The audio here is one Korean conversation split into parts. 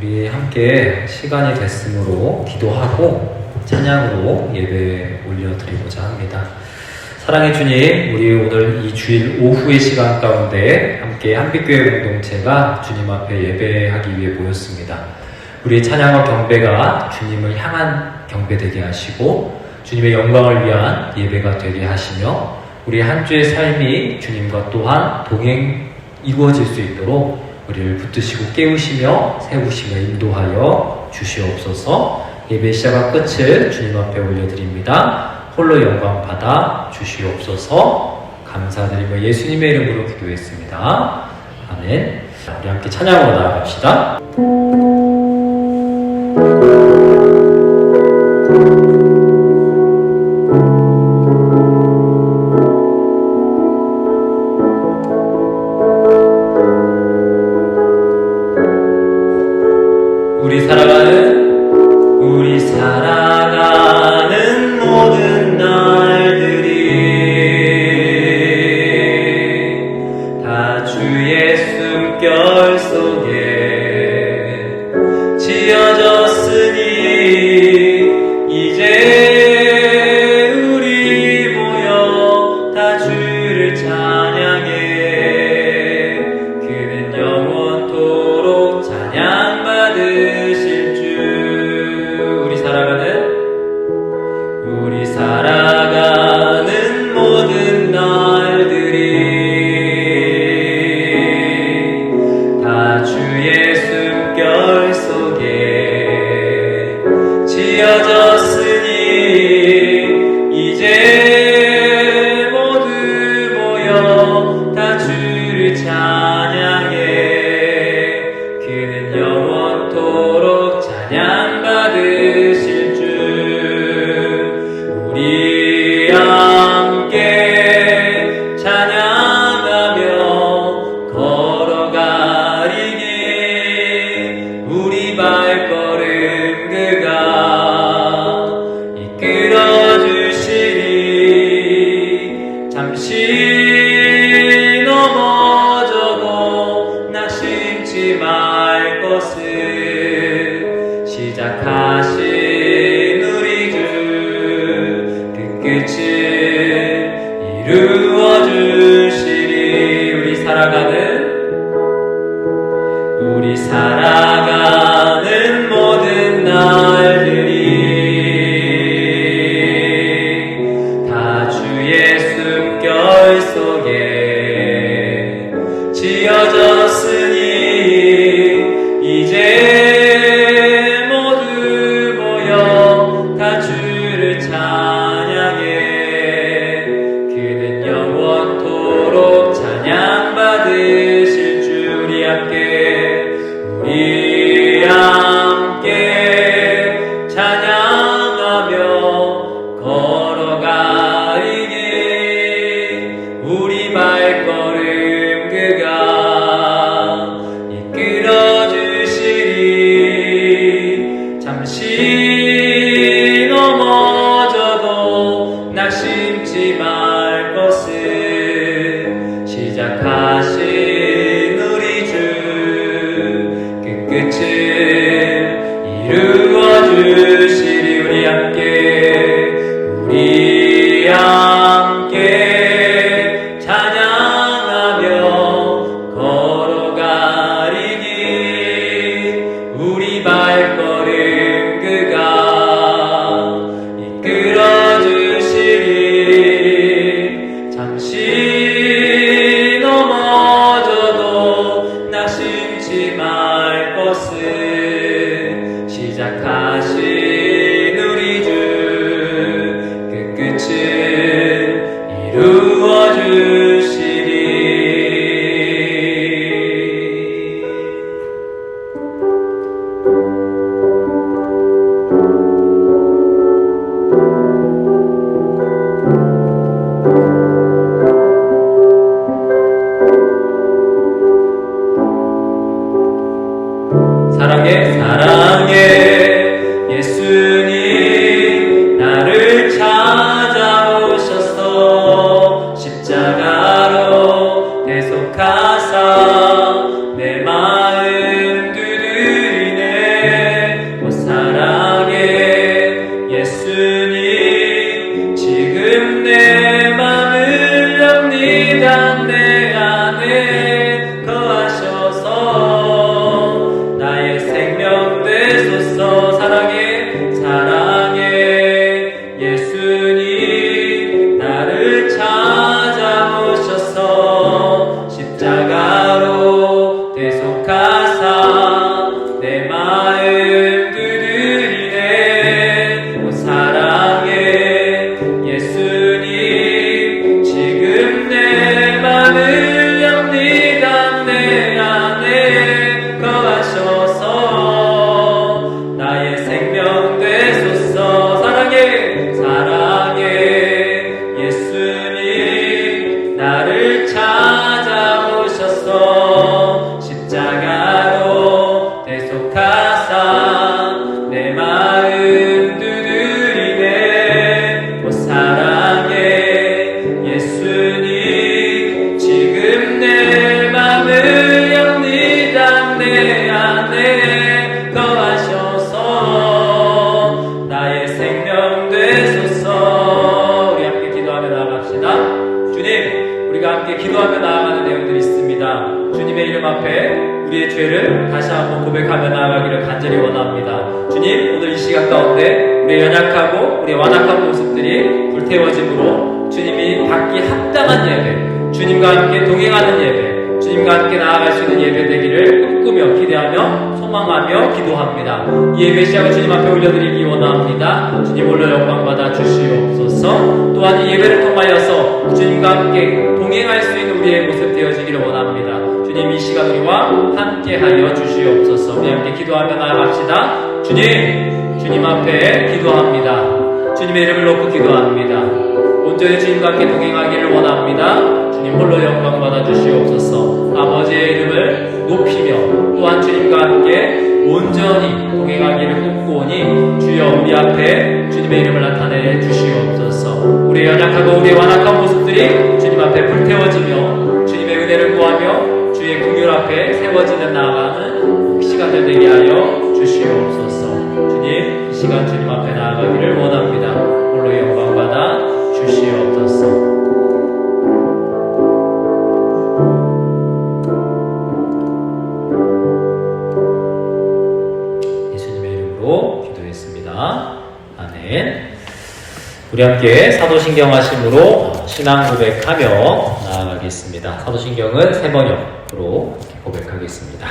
우리 함께 시간이 됐으므로 기도하고 찬양으로 예배 올려드리고자 합니다. 사랑의 주님, 우리 오늘 이 주일 오후의 시간 가운데 함께 한빛교회 공동체가 주님 앞에 예배하기 위해 모였습니다. 우리의 찬양과 경배가 주님을 향한 경배되게 하시고 주님의 영광을 위한 예배가 되게 하시며 우리 한 주의 삶이 주님과 또한 동행 이루어질 수 있도록 우리를 붙드시고 깨우시며 세우시며 인도하여 주시옵소서. 예배 시작과 끝을 주님 앞에 올려드립니다. 홀로 영광 받아 주시옵소서. 감사드리며 예수님의 이름으로 기도했습니다. 아멘. 우리 함께 찬양으로 나아갑시다. 우리 살아가는 모든 날들이 다 주의 숨결 속에 지어졌으니 이제 우리 모여 다 주를 찬양해. 그는 영원토록 찬양받으실 우리 살아가는 모든 날들이 다 주의 숨결 속에 지어졌으니 이제 모두 모여 다 주를 찬양해. 그는 영원토록 찬양받으실 우리 함께 찬양하며 걸어가리니 우리 발걸음 그가 이끌어 주시리. 잠시 넘어져도 낙심치 말 것을 시작하신 끝을 이루어 주시리. 우리 살아가는 모든 날들이 다 주의 숨결 속에 지어졌으니 이제 모두 모여 다 주를 찬양해. 그는 영원토록 찬양받으실 줄. 우리 함께 찬양하며 걸어가리니 우리 발걸음 그가 이끌어 주시리. 잠시 넘어져도 낙심치 말 것을 시작하신 우리 주 끝을 이루어 주시리. 우리 함께 찬양하며 걸어가리니 우리 발걸음 그가 이끌어 주시리. 잠시 넘어져도 낙심치 말 것을 시작하신 우리 주 끝을 이루어 주시리. 사랑해 예수님 나를 찾아오셔서 십자가로 대속하사 내 마음 두드리네. 주님의 이름 앞에 우리의 죄를 다시 한번 고백하며 나아가기를 간절히 원합니다. 주님, 오늘 이 시간 가운데 우리의 연약하고 우리의 완악한 모습들이 불태워짐으로 주님이 받기 합당한 예배, 주님과 함께 동행하는 예배, 주님과 함께 나아갈 수 있는 예배 되기를 꿈꾸며 기대하며 소망하며 기도합니다. 이 예배 시작을 주님 앞에 올려드리기 원합니다. 주님 홀로 영광 받아 주시옵소서. 또한 이 예배를 통하여서 주님과 함께 동행할 수 있는 우리의 모습 되어지기를 원합니다. 주님, 이 시간 우리와 함께하여 주시옵소서. 우리 함께 기도하며 나아갑시다. 주님 앞에 기도합니다. 주님의 이름을 놓고 기도합니다. 온전히 주님과 함께 동행하기를 원합니다. 주님 홀로 영광 받아 주시옵소서. 아버지의 이름을 높이며 또한 주님과 함께 온전히 동행하기를 꿈꾸오니 주여 우리 앞에 주님의 이름을 나타내 주시옵소서. 우리의 연약하고 우리의 완악한 모습들이 주님 앞에 불태워지며 주님의 은혜를 구하며 주의 긍휼 앞에 세워지는 나아가는 시간들 되게 하여 주시옵소서. 주님, 이 시간 주님 앞에 나아가기를 원합니다. 홀로 영광 받아 주시옵소서. 예수님의 이름으로 기도했습니다. 아멘. 우리 함께 사도신경 하심으로 신앙 고백하며 나아가겠습니다. 사도신경은 3번역으로 고백하겠습니다.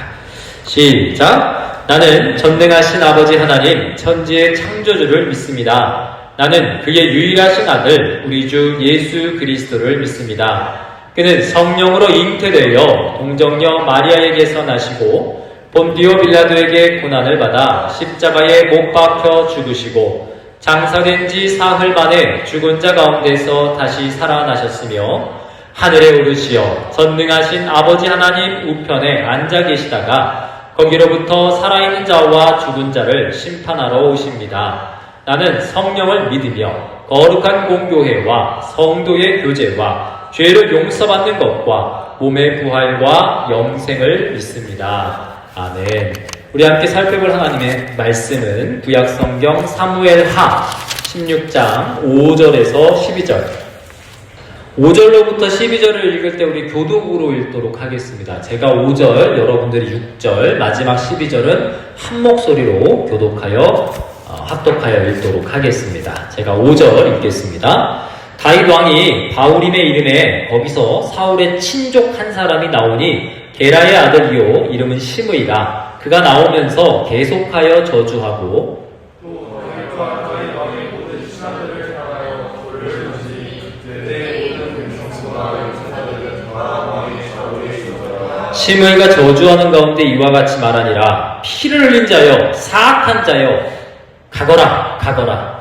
시작! 나는 전능하신 아버지 하나님 천지의 창조주를 믿습니다. 나는 그의 유일하신 아들 우리 주 예수 그리스도를 믿습니다. 그는 성령으로 잉태되어 동정녀 마리아에게서 나시고 본디오 빌라도에게 고난을 받아 십자가에 못 박혀 죽으시고 장사된 지 사흘 만에 죽은 자 가운데서 다시 살아나셨으며 하늘에 오르시어 전능하신 아버지 하나님 우편에 앉아 계시다가 거기로부터 살아있는 자와 죽은 자를 심판하러 오십니다. 나는 성령을 믿으며 거룩한 공교회와 성도의 교제와 죄를 용서받는 것과 몸의 부활과 영생을 믿습니다. 아멘. 우리 함께 살펴볼 하나님의 말씀은 구약성경 사무엘하 16장 5절에서 12절 5절로부터 12절을 읽을 때 우리 교독으로 읽도록 하겠습니다. 제가 5절, 여러분들이 6절, 마지막 12절은 한 목소리로 합독하여 읽도록 하겠습니다. 제가 5절 읽겠습니다. 다윗 왕이 바울임의 이름에 거기서 사울의 친족 한 사람이 나오니 게라의 아들이요 이름은 시므이라. 그가 나오면서 계속하여 저주하고 시므이가 저주하는 가운데 이와 같이 말하니라. 피를 흘린 자여 사악한 자여 가거라 가거라.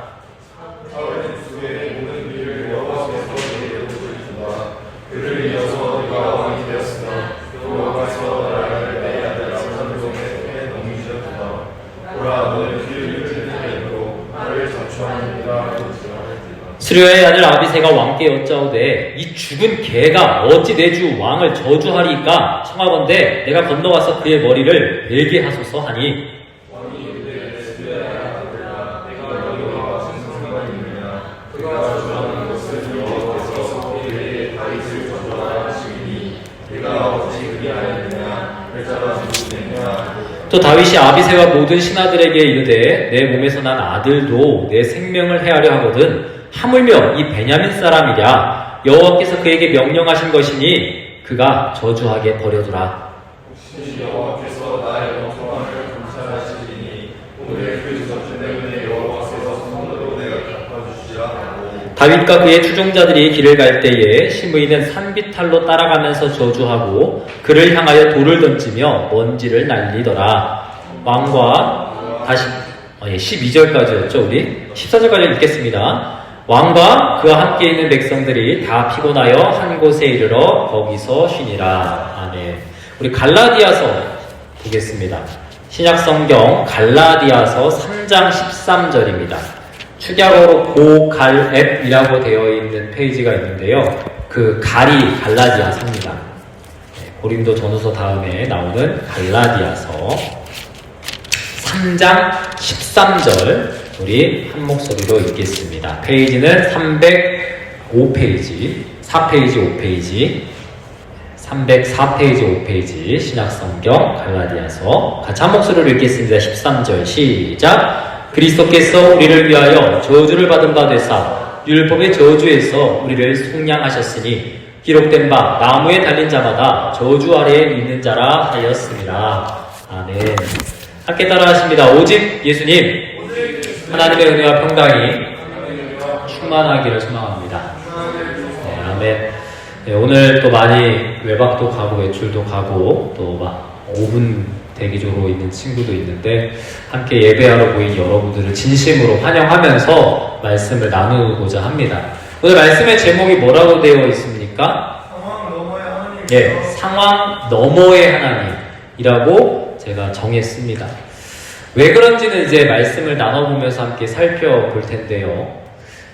스루야의 아들 아비새가 왕께 여짜오되 이 죽은 개가 어찌 내 주 왕을 저주하리까 청하건대 내가 건너와서 그의 머리를 베게 하소서 하니 또 다윗이 아비새와 모든 신하들에게 이르되 내 몸에서 난 아들도 내 생명을 해하려 하거든 하물며 이 베냐민 사람이랴 여호와께서 그에게 명령하신 것이니 그가 저주하게 버려두라. 혹시 여호와께서 나의 원통함을 감찰하시리니 오늘 그 저주 때문에 여호와께서 손으로 내가 갚아주시라. 다윗과 그의 추종자들이 길을 갈 때에 시므이는 산비탈로 따라가면서 저주하고 그를 향하여 돌을 던지며 먼지를 날리더라. 왕과 다시 12절까지였죠. 우리 14절까지 읽겠습니다. 왕과 그와 함께 있는 백성들이 다 피곤하여 한 곳에 이르러 거기서 쉬니라. 아멘. 우리 갈라디아서 보겠습니다. 신약성경 갈라디아서 3장 13절입니다. 축약어로 고갈앱이라고 되어 있는 페이지가 있는데요. 그 갈이 갈라디아서입니다. 고린도 전후서 다음에 나오는 갈라디아서 3장 13절 우리 한 목소리로 읽겠습니다. 페이지는 305페이지, 4페이지, 5페이지 304페이지, 5페이지 신약성경 갈라디아서 같이 한 목소리로 읽겠습니다. 13절 시작. 그리스도께서 우리를 위하여 저주를 받은 바 되사 율법의 저주에서 우리를 속량하셨으니 기록된 바 나무에 달린 자마다 저주 아래에 있는 자라 하였습니다. 아멘. 함께 따라하십니다. 오직 예수님, 하나님의 은혜와 평강이 충만하기를 소망합니다. 네, 아멘. 네, 오늘 또 많이 외박도 가고 외출도 가고 또 막 5분 대기조로 있는 친구도 있는데 함께 예배하러 모인 여러분들을 진심으로 환영하면서 말씀을 나누고자 합니다. 오늘 말씀의 제목이 뭐라고 되어 있습니까? 상황 너머의 하나님. 네, 상황 너머의 하나님이라고 제가 정했습니다. 왜 그런지는 이제 말씀을 나눠보면서 함께 살펴볼 텐데요.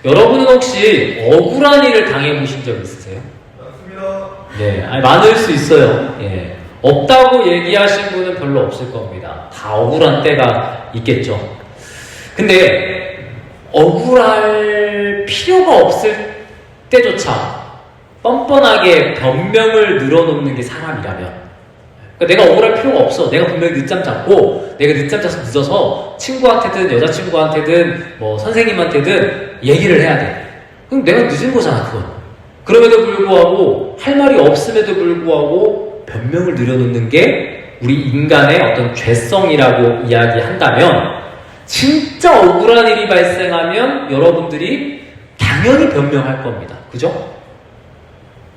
여러분은 혹시 억울한 일을 당해보신 적 있으세요? 맞습니다. 네, 아니, 많을 수 있어요. 예. 없다고 얘기하신 분은 별로 없을 겁니다. 다 억울한 때가 있겠죠. 근데 억울할 필요가 없을 때조차 뻔뻔하게 변명을 늘어놓는 게 사람이라면, 그러니까 내가 억울할 필요가 없어. 내가 분명히 늦잠 잤고 내가 늦잠 자서 늦어서 친구한테든 여자친구한테든 뭐 선생님한테든 얘기를 해야 돼. 그럼 내가 늦은 거잖아, 그건. 그럼에도 불구하고 할 말이 없음에도 불구하고 변명을 늘어놓는 게 우리 인간의 어떤 죄성이라고 이야기한다면, 진짜 억울한 일이 발생하면 여러분들이 당연히 변명할 겁니다. 그죠?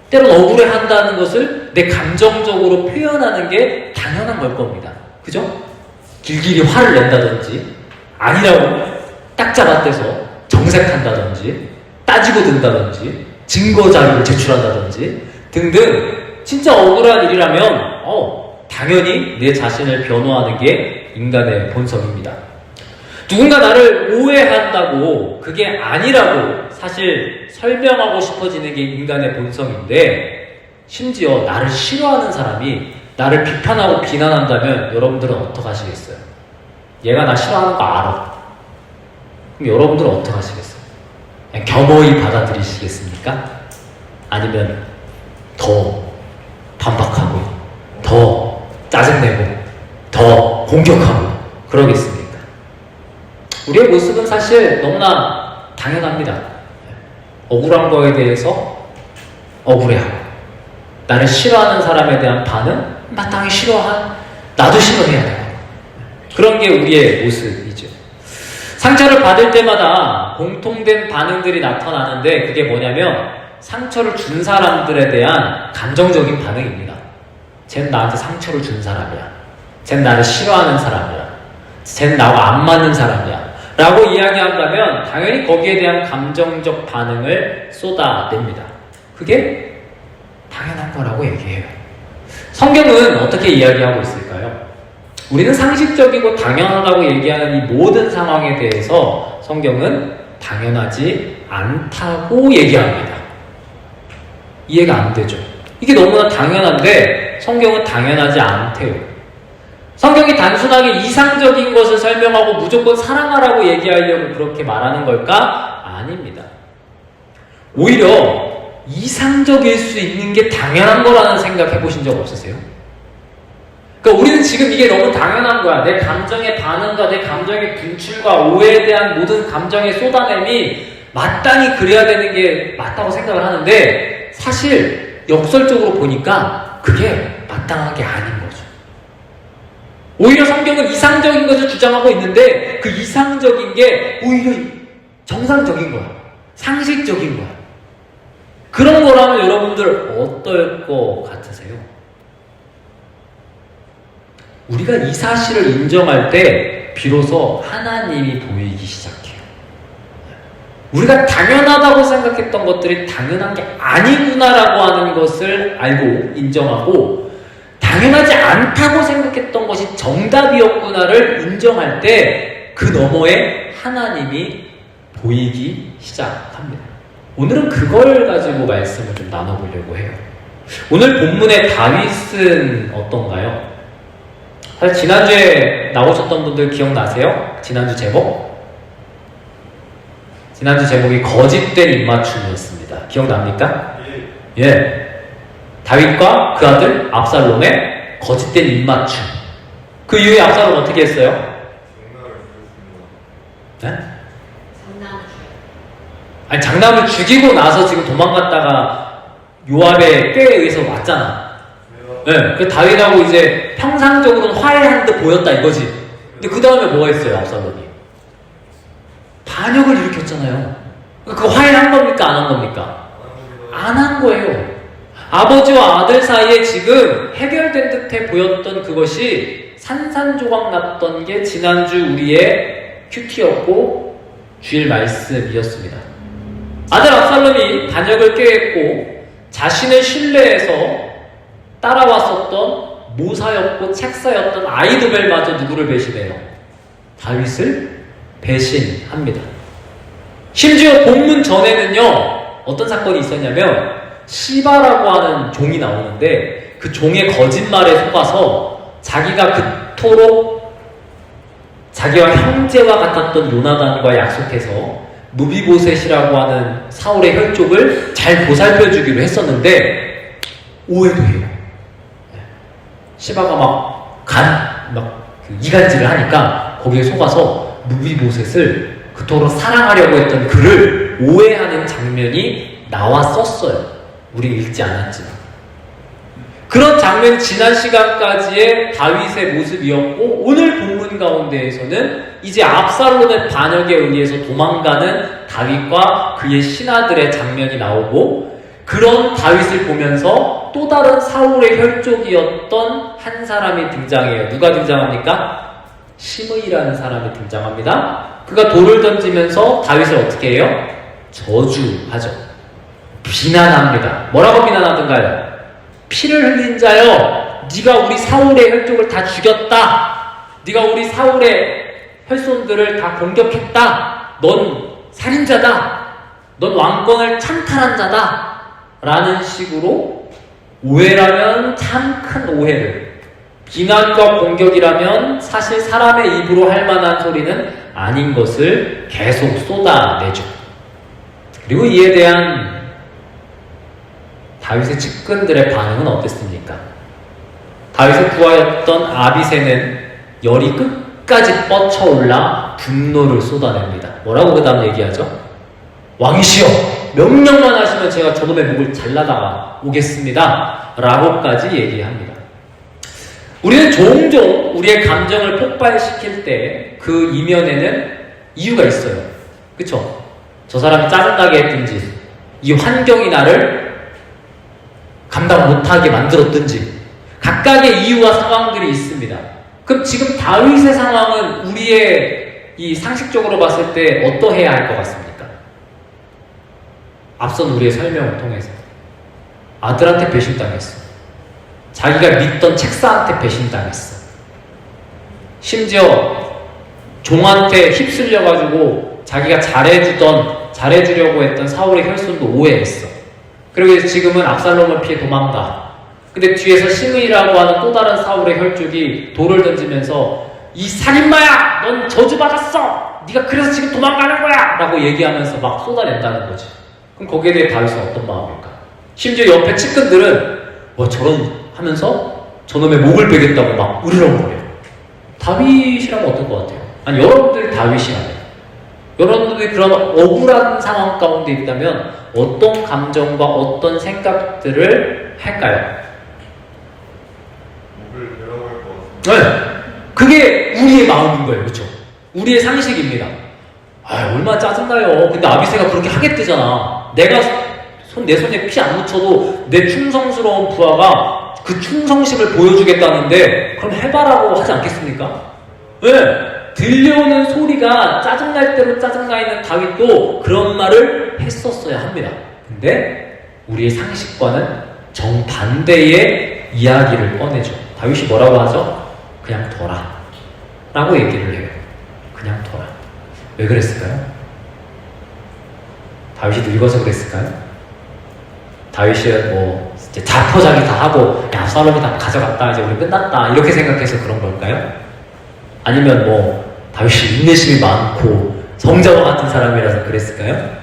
때론 억울해한다는 것을 내 감정적으로 표현하는 게 당연한 걸 겁니다. 그죠? 길길이 화를 낸다든지, 아니라고 딱 잡아떼서 정색한다든지, 따지고 든다든지, 증거 자료를 제출한다든지 등등 진짜 억울한 일이라면 당연히 내 자신을 변호하는 게 인간의 본성입니다. 누군가 나를 오해한다고 그게 아니라고 사실 설명하고 싶어지는 게 인간의 본성인데, 심지어 나를 싫어하는 사람이 나를 비판하고 비난한다면 여러분들은 어떡 하시겠어요? 얘가 나 싫어하는 거 알아. 그럼 여러분들은 어떡 하시겠어요? 그냥 겸허히 받아들이시겠습니까? 아니면 더 반박하고 더 짜증내고 더 공격하고 그러겠습니까? 우리의 모습은 사실 너무나 당연합니다. 억울한 거에 대해서 억울해하고, 나를 싫어하는 사람에 대한 반응 마땅히 나도 싫어해야 되고, 그런 게 우리의 모습이죠. 상처를 받을 때마다 공통된 반응들이 나타나는데 그게 뭐냐면 상처를 준 사람들에 대한 감정적인 반응입니다. 쟨 나한테 상처를 준 사람이야. 쟨 나를 싫어하는 사람이야. 쟨 나하고 안 맞는 사람이야. 라고 이야기한다면 당연히 거기에 대한 감정적 반응을 쏟아냅니다. 그게 당연한 거라고 얘기해요. 성경은 어떻게 이야기하고 있을까요? 우리는 상식적이고 당연하다고 얘기하는 이 모든 상황에 대해서 성경은 당연하지 않다고 얘기합니다. 이해가 안 되죠? 이게 너무나 당연한데 성경은 당연하지 않대요. 성경이 단순하게 이상적인 것을 설명하고 무조건 사랑하라고 얘기하려고 그렇게 말하는 걸까? 아닙니다. 오히려 이상적일 수 있는 게 당연한 거라는 생각 해보신 적 없으세요? 그러니까 우리는 지금 이게 너무 당연한 거야. 내 감정의 반응과 내 감정의 분출과 오해에 대한 모든 감정의 쏟아냄이 마땅히 그래야 되는 게 맞다고 생각을 하는데, 사실 역설적으로 보니까 그게 마땅한 게 아닌 거죠. 오히려 성경은 이상적인 것을 주장하고 있는데 그 이상적인 게 오히려 정상적인 거야. 상식적인 거야. 그런 거라면 여러분들 어떨 것 같으세요? 우리가 이 사실을 인정할 때 비로소 하나님이 보이기 시작해요. 우리가 당연하다고 생각했던 것들이 당연한 게 아니구나라고 하는 것을 알고 인정하고, 당연하지 않다고 생각했던 것이 정답이었구나를 인정할 때 그 너머에 하나님이 보이기 시작합니다. 오늘은 그걸 가지고 말씀을 좀 나눠보려고 해요. 오늘 본문의 다윗은 어떤가요? 사실 지난주에 나오셨던 분들 기억나세요? 지난주 제목? 지난주 제목이 거짓된 입맞춤이었습니다. 기억납니까? 예. 다윗과 그 아들 압살롬의 거짓된 입맞춤. 그 이후에 압살롬 어떻게 했어요? 네? 아니 장남을 죽이고 나서 지금 도망갔다가 요압의 꾀에 의해서 왔잖아. 네, 그 다윗하고 이제 평상적으로는 화해한 듯 보였다 이거지. 근데 그 다음에 뭐가 있어요, 압살롬이? 반역을 일으켰잖아요. 그 화해한 겁니까? 안 한 겁니까? 안 한 거예요. 아버지와 아들 사이에 지금 해결된 듯해 보였던 그것이 산산조각 났던 게 지난주 우리의 큐티였고 주일 말씀이었습니다. 아들 압살롬이 반역을 꾀했고 자신을 신뢰해서 따라왔었던 모사였고 책사였던 아이도벨마저 누구를 배신해요? 다윗을 배신합니다. 심지어 본문 전에는요, 어떤 사건이 있었냐면 시바라고 하는 종이 나오는데 그 종의 거짓말에 속아서 자기가 그토록 자기와 형제와 같았던 요나단과 약속해서 무비보셋이라고 하는 사울의 혈족을 잘 보살펴주기로 했었는데 오해도 해요. 시바가 막 이간질을 하니까 거기에 속아서 무비보셋을 그토록 사랑하려고 했던 그를 오해하는 장면이 나왔었어요. 우리 읽지 않았지만. 그런 장면이 지난 시간까지의 다윗의 모습이었고 오늘 본문 가운데에서는 이제 압살롬의 반역에 의해서 도망가는 다윗과 그의 신하들의 장면이 나오고 그런 다윗을 보면서 또 다른 사울의 혈족이었던 한 사람이 등장해요. 누가 등장합니까? 시므이라는 사람이 등장합니다. 그가 돌을 던지면서 다윗을 어떻게 해요? 저주하죠. 비난합니다. 뭐라고 비난하던가요? 피를 흘린 자여, 네가 우리 사울의 혈족을 다 죽였다. 네가 우리 사울의 혈손들을 다 공격했다. 넌 살인자다. 넌 왕권을 찬탈한 자다. 라는 식으로 오해라면 참 큰 오해를, 비난과 공격이라면 사실 사람의 입으로 할 만한 소리는 아닌 것을 계속 쏟아내죠. 그리고 이에 대한 다윗의 측근들의 반응은 어땠습니까? 다윗의 부하였던 아비새는 열이 끝까지 뻗쳐올라 분노를 쏟아냅니다. 뭐라고 그 다음 얘기하죠? 왕이시여, 명령만 하시면 제가 저놈의 목을 잘라다가 오겠습니다. 라고까지 얘기합니다. 우리는 종종 우리의 감정을 폭발시킬 때 그 이면에는 이유가 있어요. 그쵸? 저 사람이 짜증나게 했든지, 이 환경이 나를 감당 못하게 만들었든지, 각각의 이유와 상황들이 있습니다. 그럼 지금 다윗의 상황은 우리의 이 상식적으로 봤을 때 어떠해야 할 것 같습니까? 앞선 우리의 설명을 통해서 아들한테 배신당했어. 자기가 믿던 책사한테 배신당했어. 심지어 종한테 휩쓸려가지고 자기가 잘해주려고 했던 사울의 혈손도 오해했어. 그리고 지금은 압살롬을 피해 도망가. 근데 뒤에서 시므이라고 하는 또 다른 사울의 혈족이 돌을 던지면서 이 살인마야! 넌 저주받았어! 네가 그래서 지금 도망가는 거야! 라고 얘기하면서 막 쏟아낸다는 거지. 그럼 거기에 대해 다윗은 어떤 마음일까? 심지어 옆에 측근들은 저런 하면서 저놈의 목을 베겠다고 막 으르렁거려. 다윗이라면 어떨 것 같아요? 아니, 여러분들이 다윗이라면, 여러분들이 그런 억울한 상황 가운데 있다면 어떤 감정과 어떤 생각들을 할까요? 목을 베라고 할 것 같습니다. 네, 그게 우리의 마음인 거예요. 그렇죠? 우리의 상식입니다. 얼마나 짜증나요. 근데 아비새가 그렇게 하겠대잖아. 내가 내 손에 피 안 묻혀도 내 충성스러운 부하가 그 충성심을 보여주겠다는데 그럼 해봐라고 하지 않겠습니까? 네. 들려오는 소리가 짜증날 대로 짜증나 있는 다윗도 그런 말을 했었어야 합니다. 근데 우리의 상식과는 정반대의 이야기를 꺼내죠. 다윗이 뭐라고 하죠? 그냥 둬라 라고 얘기를 해요. 그냥 둬라. 왜 그랬을까요? 다윗이 늙어서 그랬을까요? 다윗이 이제 자포자기 다 하고 압살롬이 다 가져갔다, 이제 우리 끝났다 이렇게 생각해서 그런 걸까요? 아니면 다윗이 인내심이 많고 성자와 같은 사람이라서 그랬을까요?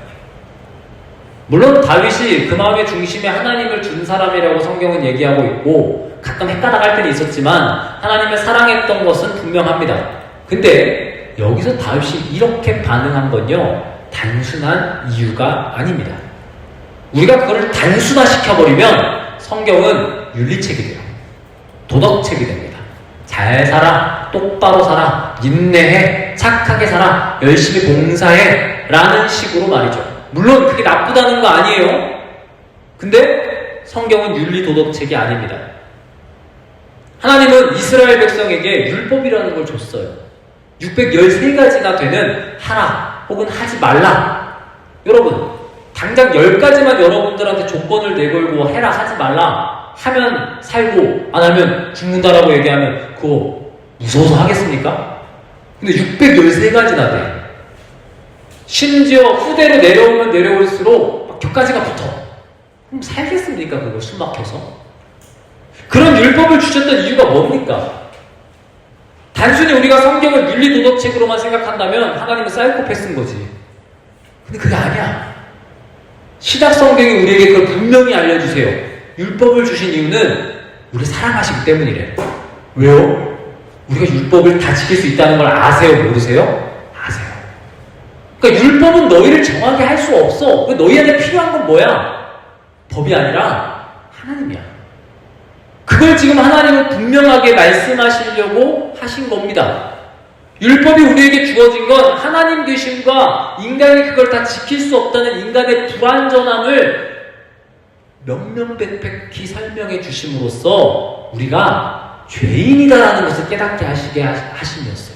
물론 다윗이 그 마음의 중심에 하나님을 둔 사람이라고 성경은 얘기하고 있고 가끔 헷갈아갈 때는 있었지만 하나님을 사랑했던 것은 분명합니다. 근데 여기서 다윗이 이렇게 반응한 건요, 단순한 이유가 아닙니다. 우리가 그걸 단순화시켜버리면 성경은 윤리책이 돼요. 도덕책이 됩니다. 잘 살아, 똑바로 살아, 인내해, 착하게 살아, 열심히 봉사해 라는 식으로 말이죠. 물론 그게 나쁘다는 거 아니에요. 근데 성경은 윤리도덕책이 아닙니다. 하나님은 이스라엘 백성에게 율법이라는 걸 줬어요. 613가지나 되는 하라 혹은 하지 말라. 여러분, 당장 10가지만 여러분들한테 조건을 내걸고 해라 하지 말라 하면 살고 안 하면 죽는다라고 얘기하면 그거 무서워서 하겠습니까? 근데 613가지나 돼. 심지어 후대로 내려오면 내려올수록 막 격가지가 붙어. 그럼 살겠습니까? 그거 숨 막혀서? 그런 율법을 주셨던 이유가 뭡니까? 단순히 우리가 성경을 윤리도덕책으로만 생각한다면 하나님은 사이코패스인 거지. 근데 그게 아니야. 신약 성경이 우리에게 그걸 분명히 알려주세요. 율법을 주신 이유는 우리 사랑하시기 때문이래. 왜요? 우리가 율법을 다 지킬 수 있다는 걸 아세요? 모르세요? 아세요. 그러니까 율법은 너희를 정하게 할 수 없어. 너희한테 필요한 건 뭐야? 법이 아니라 하나님이야. 그걸 지금 하나님은 분명하게 말씀하시려고 하신 겁니다. 율법이 우리에게 주어진 건 하나님 계심과 인간이 그걸 다 지킬 수 없다는 인간의 불완전함을 명명백백히 설명해 주심으로써 우리가 죄인이다라는 것을 깨닫게 하시게 하심이었어요.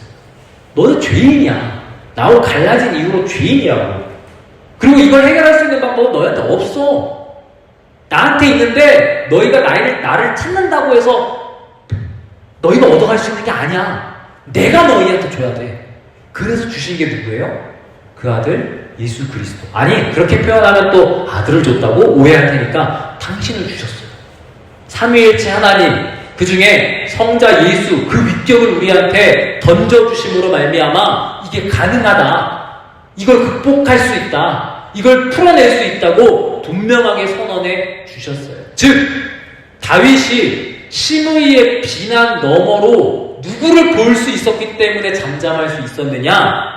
너는 죄인이야. 나하고 갈라진 이후로 죄인이라고. 그리고 이걸 해결할 수 있는 방법은 너희한테 없어. 나한테 있는데 너희가 나를 찾는다고 해서 너희가 얻어갈 수 있는 게 아니야. 내가 너희한테 줘야 돼. 그래서 주신 게 누구예요? 그 아들 예수 그리스도. 아니, 그렇게 표현하면 또 아들을 줬다고 오해할 테니까 당신을 주셨어요. 삼위일체 하나님, 그 중에 성자 예수, 그 위격을 우리한테 던져주심으로 말미암아 이게 가능하다. 이걸 극복할 수 있다. 이걸 풀어낼 수 있다고 분명하게 선언해 주셨어요. 즉, 다윗이 심의의 비난 너머로 누구를 볼 수 있었기 때문에 잠잠할 수 있었느냐?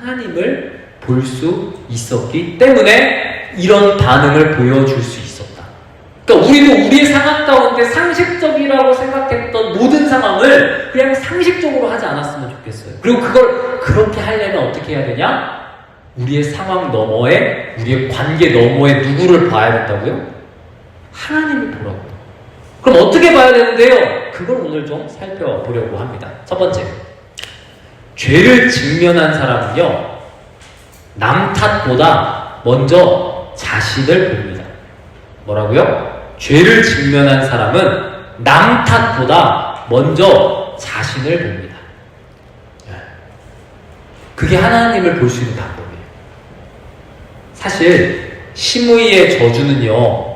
하나님을 볼 수 있었기 때문에 이런 반응을 보여줄 수 있었다. 그러니까 우리도 우리의 상황 가운데 상식적이라고 생각했던 모든 상황을 그냥 상식적으로 하지 않았으면 좋겠어요. 그리고 그걸 그렇게 하려면 어떻게 해야 되냐? 우리의 상황 너머에, 우리의 관계 너머에 누구를 봐야 된다고요? 하나님을 보라고요. 그럼 어떻게 봐야 되는데요? 그걸 오늘 좀 살펴보려고 합니다. 첫 번째, 죄를 직면한 사람은요, 남 탓보다 먼저 자신을 봅니다. 뭐라고요? 죄를 직면한 사람은 남 탓보다 먼저 자신을 봅니다. 그게 하나님을 볼 수 있는 방법이에요. 사실 심의의 저주는요,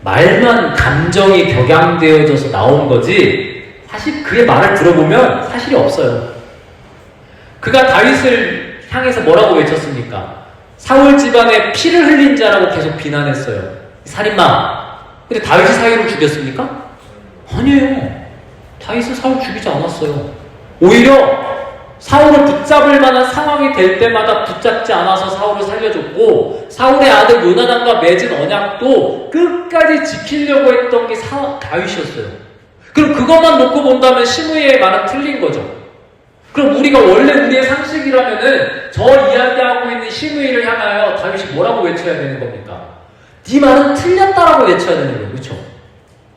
말만 감정이 격양되어져서 나온 거지 사실 그의 말을 들어보면 사실이 없어요. 그가 다윗을 향해서 뭐라고 외쳤습니까? 사울 집안에 피를 흘린 자라고 계속 비난했어요. 살인마. 근데 다윗이 사울을 죽였습니까? 아니에요. 다윗은 사울 죽이지 않았어요. 오히려 사울을 붙잡을 만한 상황이 될 때마다 붙잡지 않아서 사울을 살려줬고, 사울의 아들 요나단과 맺은 언약도 끝까지 지키려고 했던 게 다윗이었어요. 그럼 그것만 놓고 본다면 심의의 말은 틀린 거죠. 그럼 우리가 원래 우리의 상식이라면은 저 이야기하고 있는 심의를 향하여 다윗이 뭐라고 외쳐야 되는 겁니까? 네 말은 틀렸다라고 외쳐야 되는 거예요. 그렇죠?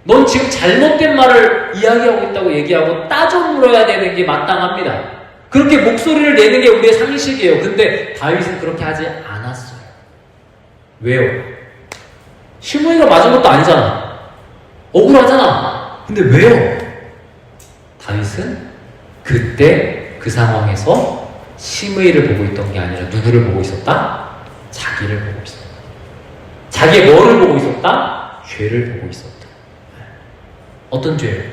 넌 지금 잘못된 말을 이야기하고 있다고 얘기하고 따져 물어야 되는 게 마땅합니다. 그렇게 목소리를 내는 게 우리의 상식이에요. 근데 다윗은 그렇게 하지 않았어요. 왜요? 심의가 맞은 것도 아니잖아. 억울하잖아. 근데 왜요? 다윗은 그때 그 상황에서 심의를 보고 있던 게 아니라 누구를 보고 있었다? 자기를 보고 있었다. 자기의 뭐를 보고 있었다? 죄를 보고 있었다. 어떤 죄요?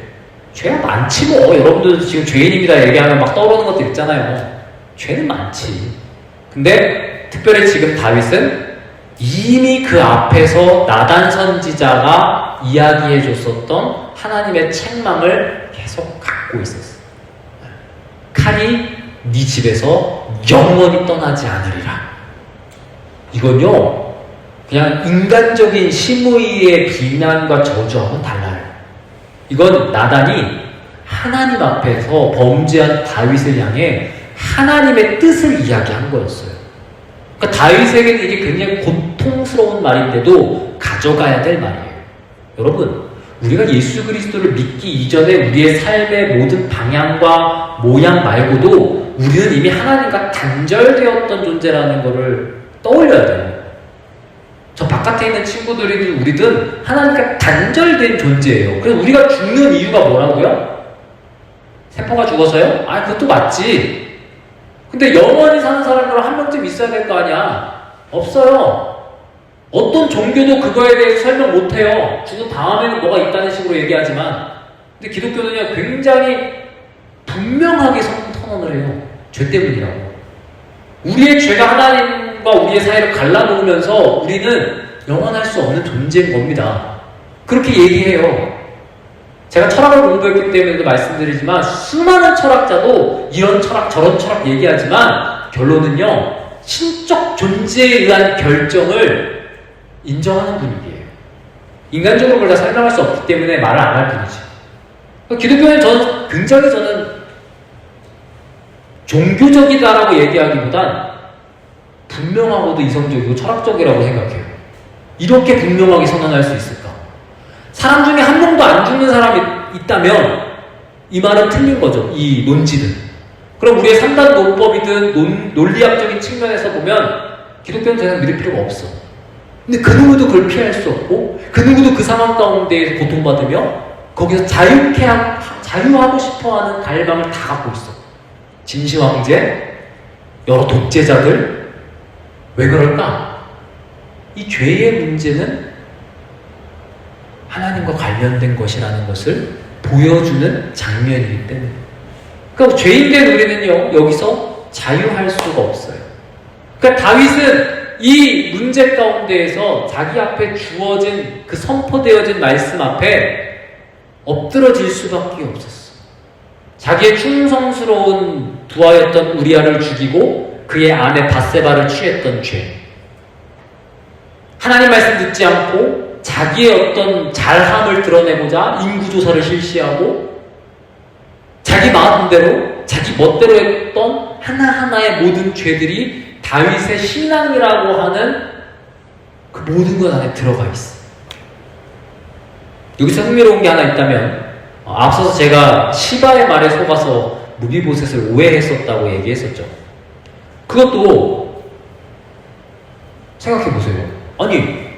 죄가 많지 뭐. 여러분들 지금 죄인입니다 얘기하면 막 떠오르는 것들 있잖아요. 죄는 많지. 근데 특별히 지금 다윗은 이미 그 앞에서 나단 선지자가 이야기해 줬었던 하나님의 책망을 계속 갖고 있었어. 칼이 네 집에서 영원히 떠나지 않으리라. 이건요, 그냥 인간적인 시므이의 비난과 저주하고는 달라요. 이건 나단이 하나님 앞에서 범죄한 다윗을 향해 하나님의 뜻을 이야기한 거였어요. 그러니까 다윗에게는 이게 굉장히 고통스러운 말인데도 가져가야 될 말이에요. 여러분, 우리가 예수 그리스도를 믿기 이전에 우리의 삶의 모든 방향과 모양 말고도 우리는 이미 하나님과 단절되었던 존재라는 것을 떠올려야 돼요. 저 바깥에 있는 친구들이든 우리든 하나님과 단절된 존재예요. 그래서 우리가 죽는 이유가 뭐라고요? 세포가 죽어서요? 아, 그것도 맞지. 근데 영원히 사는 사람들은 한 명쯤 있어야 될 거 아니야? 없어요. 어떤 종교도 그거에 대해서 설명 못해요. 죽은 다음에는 뭐가 있다는 식으로 얘기하지만, 근데 기독교는요, 굉장히 분명하게 선언을 해요. 죄 때문이라고. 우리의 죄가 하나님과 우리의 사이를 갈라놓으면서 우리는 영원할 수 없는 존재인 겁니다. 그렇게 얘기해요. 제가 철학을 공부했기 때문에도 말씀드리지만 수많은 철학자도 이런 철학 저런 철학 얘기하지만 결론은요, 신적 존재에 의한 결정을 인정하는 분위기예요. 인간적으로 그걸 다 설명할 수 없기 때문에 말을 안 할 뿐이지. 기독교는 저는 종교적이다라고 얘기하기보단 분명하고도 이성적이고 철학적이라고 생각해요. 이렇게 분명하게 선언할 수 있을까? 사람 중에 한 명도 안 죽는 사람이 있다면 이 말은 틀린 거죠. 이 논지는. 그럼 우리의 3단 논법이든 논리학적인 측면에서 보면 기독교는 더 이상 믿을 필요가 없어. 근데 그 누구도 그걸 피할 수 없고 그 누구도 그 상황 가운데에서 고통받으며 거기서 자유하고 싶어하는 갈망을 다 갖고 있어. 진시황제, 여러 독재자들. 왜 그럴까? 이 죄의 문제는 하나님과 관련된 것이라는 것을 보여주는 장면이기 때문에. 그러니까 죄인된 우리는요, 여기서 자유할 수가 없어요. 그러니까 다윗은 이 문제 가운데에서 자기 앞에 주어진 그 선포되어진 말씀 앞에 엎드러질 수밖에 없었어. 자기의 충성스러운 부하였던 우리아를 죽이고 그의 아내 밧세바를 취했던 죄. 하나님 말씀 듣지 않고 자기의 어떤 잘함을 드러내고자 인구조사를 실시하고 자기 마음대로 자기 멋대로 했던 하나하나의 모든 죄들이 다윗의 신앙이라고 하는 그 모든 것 안에 들어가 있어. 여기서 흥미로운 게 하나 있다면, 앞서서 제가 시바의 말에 속아서 무비보셋을 오해했었다고 얘기했었죠. 그것도 생각해보세요. 아니,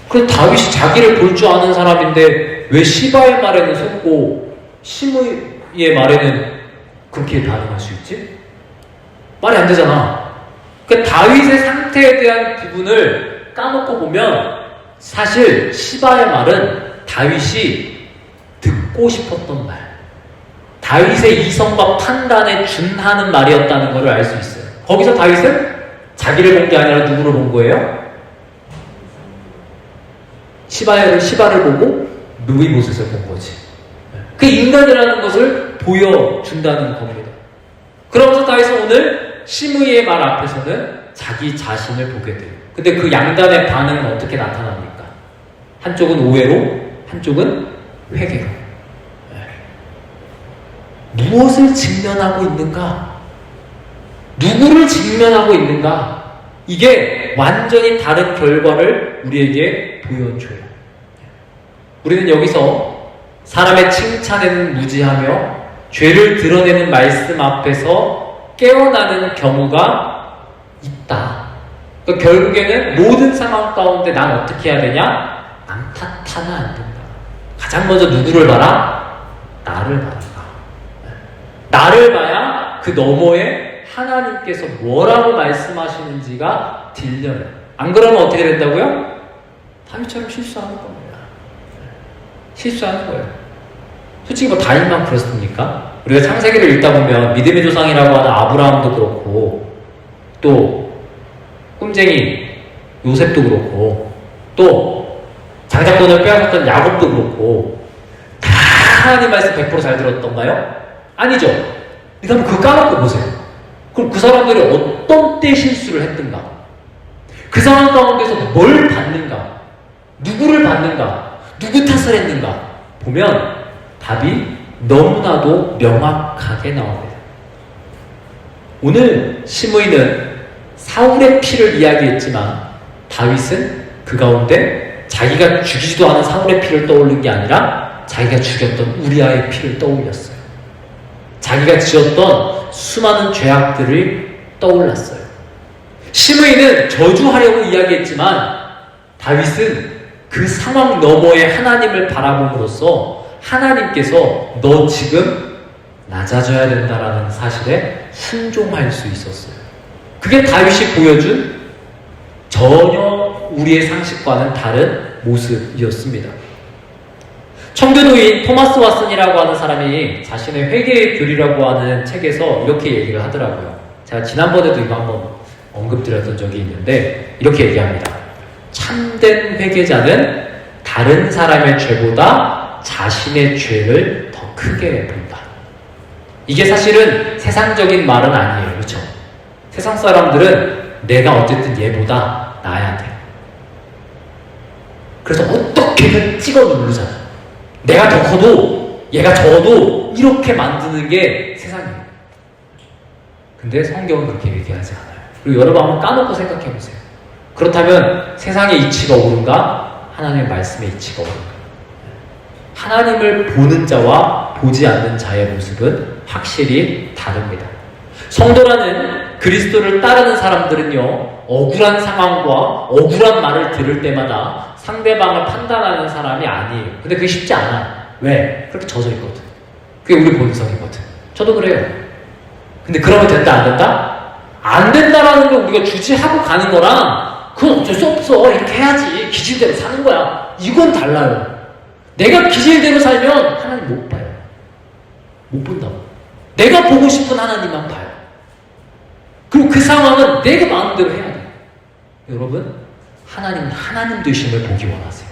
그래 다윗이 자기를 볼 줄 아는 사람인데 왜 시바의 말에는 속고 시므이의 말에는 그렇게 반응할 수 있지? 말이 안 되잖아. 그러니까 다윗의 상태에 대한 부분을 까놓고 보면 사실 시바의 말은 다윗이 듣고 싶었던 말, 다윗의 이성과 판단에 준하는 말이었다는 것을 알 수 있어요. 거기서 다윗은 자기를 본 게 아니라 누구를 본 거예요? 시바를 보고 무비보셋을 본 거지. 그 인간이라는 것을 보여준다는 겁니다. 그러면서 다윗은 오늘 시므이의 말 앞에서는 자기 자신을 보게 돼요. 근데 그 양단의 반응은 어떻게 나타납니까? 한쪽은 오해로, 한쪽은 회개로. 무엇을 직면하고 있는가? 누구를 직면하고 있는가? 이게 완전히 다른 결과를 우리에게 보여줘요. 우리는 여기서 사람의 칭찬에는 무지하며 죄를 드러내는 말씀 앞에서 깨어나는 경우가 있다. 그러니까 결국에는 모든 상황 가운데 난 어떻게 해야 되냐? 남 탓하면 안 된다. 가장 먼저 누구를 봐라? 나를 봐라. 나를 봐야 그 너머에 하나님께서 뭐라고 말씀하시는지가 들려요. 안 그러면 어떻게 된다고요? 다윗처럼 실수하는 겁니다. 실수하는 거예요. 솔직히 뭐 다윗만 그렇습니까? 우리가 창세기를 읽다 보면 믿음의 조상이라고 하는 아브라함도 그렇고 또 꿈쟁이 요셉도 그렇고 또 장자권을 빼앗았던 야곱도 그렇고 다 하나님 말씀 100% 잘 들었던가요? 아니죠. 그러니까 한번 그거 까놓고 보세요. 그럼 그 사람들이 어떤 때 실수를 했든가, 그 상황 가운데서 뭘 받는가, 누구를 받는가, 누구 탓을 했는가 보면 답이 너무나도 명확하게 나옵니다. 오늘 시므이는 사울의 피를 이야기했지만 다윗은 그 가운데 자기가 죽이지도 않은 사울의 피를 떠올린 게 아니라 자기가 죽였던 우리아의 피를 떠올렸어요. 자기가 지었던 수많은 죄악들을 떠올랐어요. 시므이는 저주하려고 이야기했지만 다윗은 그 상황 너머에 하나님을 바라봄으로써 하나님께서 너 지금 낮아져야 된다라는 사실에 순종할 수 있었어요. 그게 다윗이 보여준 전혀 우리의 상식과는 다른 모습이었습니다. 청교도인 토마스 왓슨이라고 하는 사람이 자신의 회개의 교리라고 하는 책에서 이렇게 얘기를 하더라고요. 제가 지난번에도 이거 한번 언급드렸던 적이 있는데 이렇게 얘기합니다. 참된 회개자는 다른 사람의 죄보다 자신의 죄를 더 크게 본다. 이게 사실은 세상적인 말은 아니에요. 그렇죠? 세상 사람들은 내가 어쨌든 얘보다 나아야 돼. 그래서 어떻게든 찍어 누르잖아. 내가 더 커도 얘가 적어도 이렇게 만드는 게 세상이에요. 근데 성경은 그렇게 얘기하지 않아요. 그리고 여러분 한번 까놓고 생각해 보세요. 그렇다면 세상의 이치가 옳은가? 하나님의 말씀의 이치가 옳은가? 하나님을 보는 자와 보지 않는 자의 모습은 확실히 다릅니다. 성도라는 그리스도를 따르는 사람들은요, 억울한 상황과 억울한 말을 들을 때마다 상대방을 판단하는 사람이 아니에요. 근데 그게 쉽지 않아. 왜? 그렇게 젖어 있거든. 그게 우리 본성이거든. 저도 그래요. 근데 그러면 된다, 안 된다? 안 된다라는 걸 우리가 주지하고 가는 거랑 그건 어쩔 수 없어. 이렇게 해야지. 기질대로 사는 거야. 이건 달라요. 내가 기질대로 살면 하나님 못 봐요. 못 본다고. 내가 보고 싶은 하나님만 봐요. 그리고 그 상황은 내가 마음대로 해야 돼. 여러분, 하나님 되심을 보기 원하세요.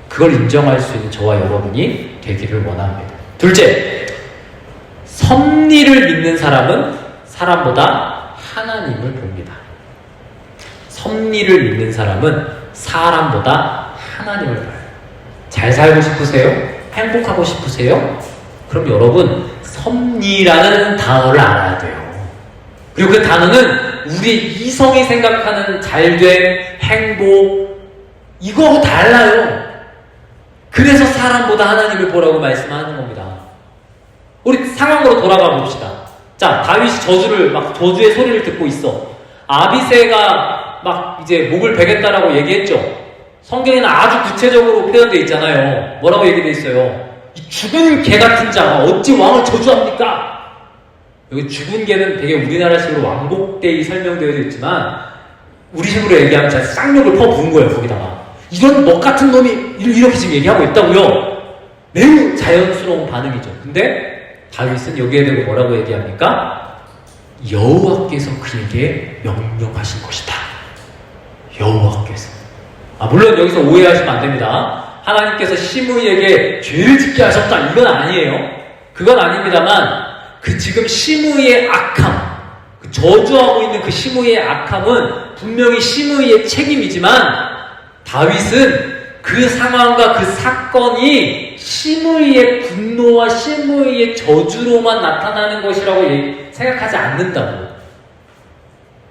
그걸 인정할 수 있는 저와 여러분이 되기를 원합니다. 둘째, 섭리를 믿는 사람은 사람보다 하나님을 봅니다. 섭리를 믿는 사람은 사람보다 하나님을 봐요. 잘 살고 싶으세요? 행복하고 싶으세요? 그럼 여러분, 섭리라는 단어를 알아야 돼요. 그리고 그 단어는 우리 이성이 생각하는 잘됨, 행복, 이거하고 달라요. 그래서 사람보다 하나님을 보라고 말씀하는 겁니다. 우리 상황으로 돌아가 봅시다. 자, 다윗이 저주의 소리를 듣고 있어. 아비새가 막 이제 목을 베겠다라고 얘기했죠. 성경에는 아주 구체적으로 표현되어 있잖아요. 뭐라고 얘기되어 있어요? 이 죽은 개 같은 자가 어찌 왕을 저주합니까? 여기 죽은 개는 되게 우리나라식으로 왕복대이 설명되어 있지만 우리식으로 얘기하면 진짜 쌍욕을 퍼부은 거예요. 거기다가 이런 너 같은 놈이 이렇게 지금 얘기하고 있다고요. 매우 자연스러운 반응이죠. 근데 다윗은 여기에 대고 뭐라고 얘기합니까? 여호와께서 그에게 명령하신 것이다. 여호와께서. 물론 여기서 오해하시면 안 됩니다. 하나님께서 시므이에게 죄를 짓게 하셨다, 이건 아니에요. 그건 아닙니다만 지금 시므이의 악함, 저주하고 있는 그 시므이의 악함은 분명히 시므이의 책임이지만 다윗은 그 상황과 그 사건이 시므이의 분노와 시므이의 저주로만 나타나는 것이라고 생각하지 않는다고.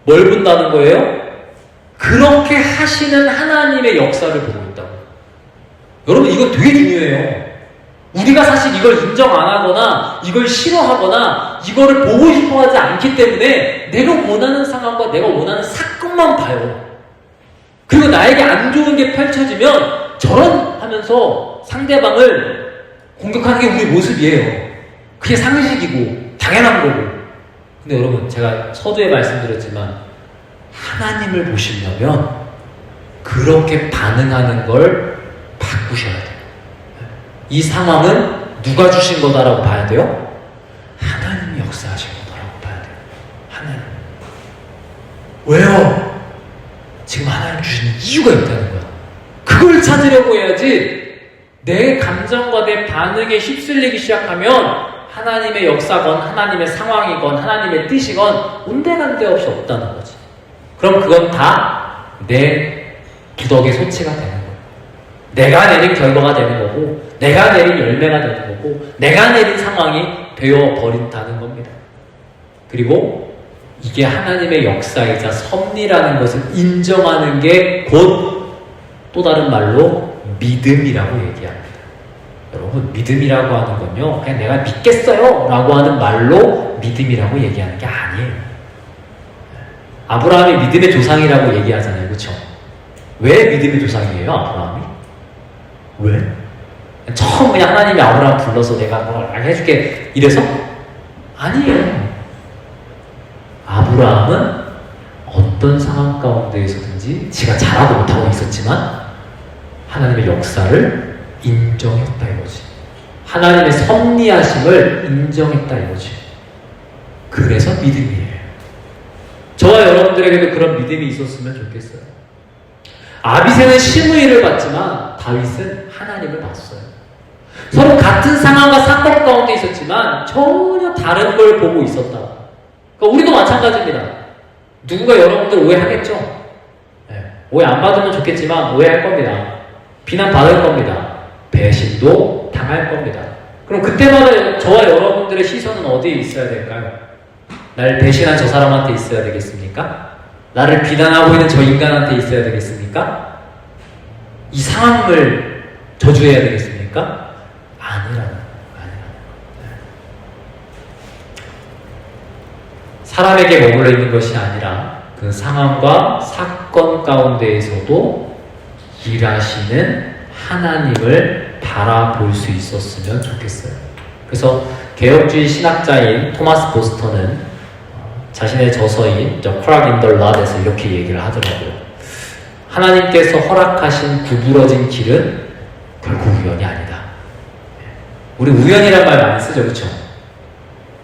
뭘 본다는 거예요? 그렇게 하시는 하나님의 역사를 보고 있다고. 여러분, 이거 되게 중요해요. 우리가 사실 이걸 인정 안 하거나 이걸 싫어하거나 이거를 보고 싶어 하지 않기 때문에 내가 원하는 상황과 내가 원하는 사건만 봐요. 그리고 나에게 안 좋은 게 펼쳐지면 저런 하면서 상대방을 공격하는 게 우리 모습이에요. 그게 상식이고 당연한 거고. 근데 여러분, 제가 서두에 말씀드렸지만 하나님을 보시려면 그렇게 반응하는 걸 바꾸셔야 돼요. 이 상황은 누가 주신 거다라고 봐야 돼요? 하나님이 역사하신 거다라고 봐야 돼요. 하나님. 왜요? 지금 하나님 주시는 이유가 있다는 거야. 그걸 찾으려고 해야지 내 감정과 내 반응에 휩쓸리기 시작하면 하나님의 역사건 하나님의 상황이건 하나님의 뜻이건 온데간데 없이 없다는 거지. 그럼 그건 다 내 기덕의 소치가 되는 거야. 내가 내린 결과가 되는 거고 내가 내린 열매가 되는 거고 내가 내린 상황이 되어버린다는 겁니다. 그리고 이게 하나님의 역사이자 섭리라는 것을 인정하는 게 곧 또 다른 말로 믿음이라고 얘기합니다. 여러분, 믿음이라고 하는 건요, 그냥 내가 믿겠어요 라고 하는 말로 믿음이라고 얘기하는 게 아니에요. 아브라함이 믿음의 조상이라고 얘기하잖아요. 그렇죠? 왜 믿음의 조상이에요, 아브라함이? 왜? 처음 그냥 하나님이 아브라함 불러서 내가 뭘 해줄게 이래서? 아니에요. 아브라함은 어떤 상황 가운데에서든지 지가 잘하고 못하고 있었지만 하나님의 역사를 인정했다 이거지. 하나님의 섭리하심을 인정했다 이거지. 그래서 믿음이에요. 저와 여러분들에게도 그런 믿음이 있었으면 좋겠어요. 아비새는 심의를 받지만 다윗은 하나님을 봤어요. 서로 같은 상황과 사건 가운데 있었지만 전혀 다른 걸 보고 있었다. 그러니까 우리도 마찬가지입니다. 누군가 여러분들 오해하겠죠? 네. 오해 안 받으면 좋겠지만 오해할 겁니다. 비난받을 겁니다. 배신도 당할 겁니다. 그럼 그때마다 저와 여러분들의 시선은 어디에 있어야 될까요? 나를 배신한 저 사람한테 있어야 되겠습니까? 나를 비난하고 있는 저 인간한테 있어야 되겠습니까? 이 상황을 저주해야 되겠습니까? 아니라는 거예요. 사람에게 머물러 있는 것이 아니라 그 상황과 사건 가운데에서도 일하시는 하나님을 바라볼 수 있었으면 좋겠어요. 그래서 개혁주의 신학자인 토마스 보스턴은 자신의 저서인 The Crack in the Rod에서 이렇게 얘기를 하더라고요. 하나님께서 허락하신 구부러진 길은 결국 우연이 아니다. 우리 우연이라는 말 많이 쓰죠, 그렇죠?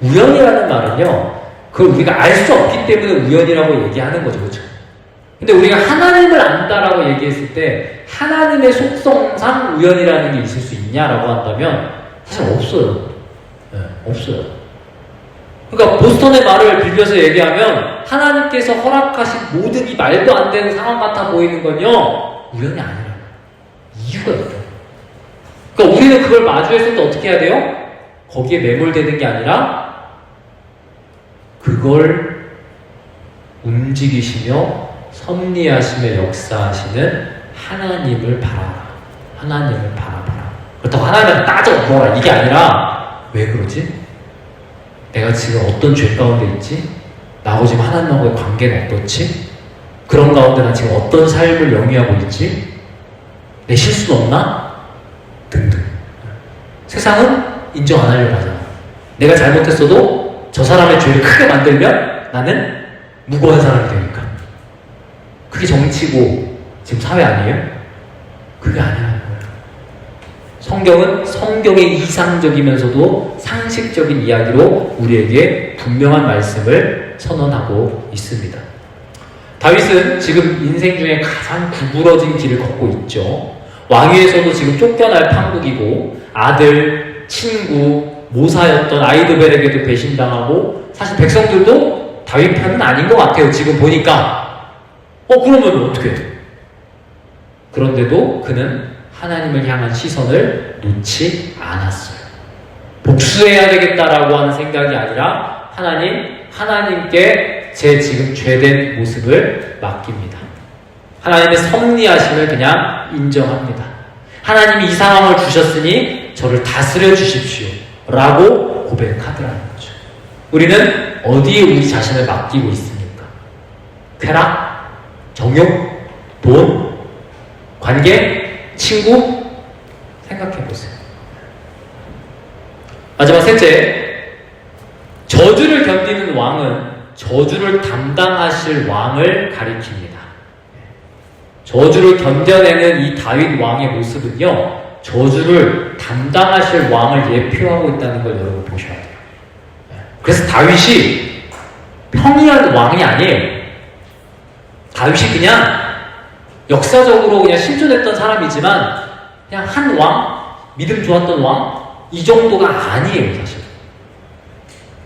우연이라는 말은요, 그걸 우리가 알 수 없기 때문에 우연이라고 얘기하는 거죠, 그렇죠? 근데 우리가 하나님을 안다라고 얘기했을 때 하나님의 속성상 우연이라는 게 있을 수 있냐라고 한다면 사실 없어요. 네, 없어요. 그러니까 보스턴의 말을 빌려서 얘기하면 하나님께서 허락하신 모든 이 말도 안 되는 상황 같아 보이는 건요, 우연이 아니라 이유가 있다. 그러니까 우리는 그걸 마주했을 때 어떻게 해야 돼요? 거기에 매몰되는 게 아니라 그걸 움직이시며 섭리하시며 역사하시는 하나님을 바라라. 하나님을 바라봐라. 그렇다고 하나님한테 따져보라 이게 아니라 왜 그러지? 내가 지금 어떤 죄 가운데 있지? 나하고 지금 하나님하고의 관계는 어떻지? 그런 가운데 난 지금 어떤 삶을 영위하고 있지? 내 실수는 없나? 등등. 세상은 인정 안 하려고 하잖아. 내가 잘못했어도 저 사람의 죄를 크게 만들면 나는 무고한 사람이 되니까. 그게 정치고 지금 사회 아니에요? 그게 아니라는 거예요. 성경은 성경의 이상적이면서도 상식적인 이야기로 우리에게 분명한 말씀을 선언하고 있습니다. 다윗은 지금 인생 중에 가장 구부러진 길을 걷고 있죠. 왕위에서도 지금 쫓겨날 판국이고 아들, 친구, 모사였던 아이도벨에게도 배신당하고 사실 백성들도 다윗 편은 아닌 것 같아요. 지금 보니까. 그러면 어떻게 해요? 그런데도 그는 하나님을 향한 시선을 놓지 않았어요. 복수해야 되겠다라고 하는 생각이 아니라 하나님께 제 지금 죄된 모습을 맡깁니다. 하나님의 섭리하심을 그냥 인정합니다. 하나님이 이 상황을 주셨으니 저를 다스려 주십시오 라고 고백하더라는 거죠. 우리는 어디에 우리 자신을 맡기고 있습니까? 쾌락? 정욕? 돈? 관계? 친구? 생각해보세요. 마지막 셋째, 저주를 견디는 왕은 저주를 담당하실 왕을 가리킵니다. 저주를 견뎌내는 이 다윗 왕의 모습은요, 저주를 담당하실 왕을 예표하고 있다는 걸 여러분 보셔야 돼요. 그래서 다윗이 평이한 왕이 아니에요. 다윗이 그냥 역사적으로 그냥 신존했던 사람이지만 그냥 한 왕, 믿음 좋았던 왕, 이 정도가 아니에요, 사실.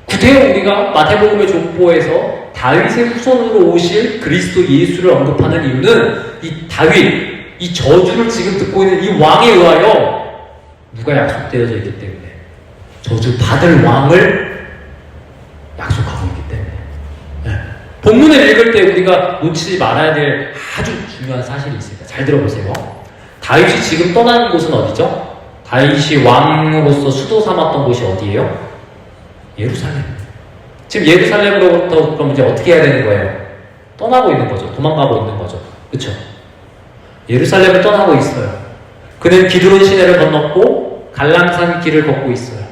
구태여 우리가 마태복음의 족보에서 다윗의 후손으로 오실 그리스도 예수를 언급하는 이유는 이 다윗, 이 저주를 지금 듣고 있는 이 왕에 의하여 누가 약속되어져 있기 때문에 저주 받을 왕을 약속하고 있기 때문에. 네. 본문을 읽을 때 우리가 놓치지 말아야 될 아주 중요한 사실이 있습니다. 잘 들어보세요. 다윗이 지금 떠나는 곳은 어디죠? 다윗이 왕으로서 수도 삼았던 곳이 어디예요? 예루살렘. 지금 예루살렘으로부터 그럼 이제 어떻게 해야 되는 거예요? 떠나고 있는 거죠. 도망가고 있는 거죠. 그렇죠? 예루살렘을 떠나고 있어요. 그는 기드론 시내를 건넜고 갈람산 길을 걷고 있어요.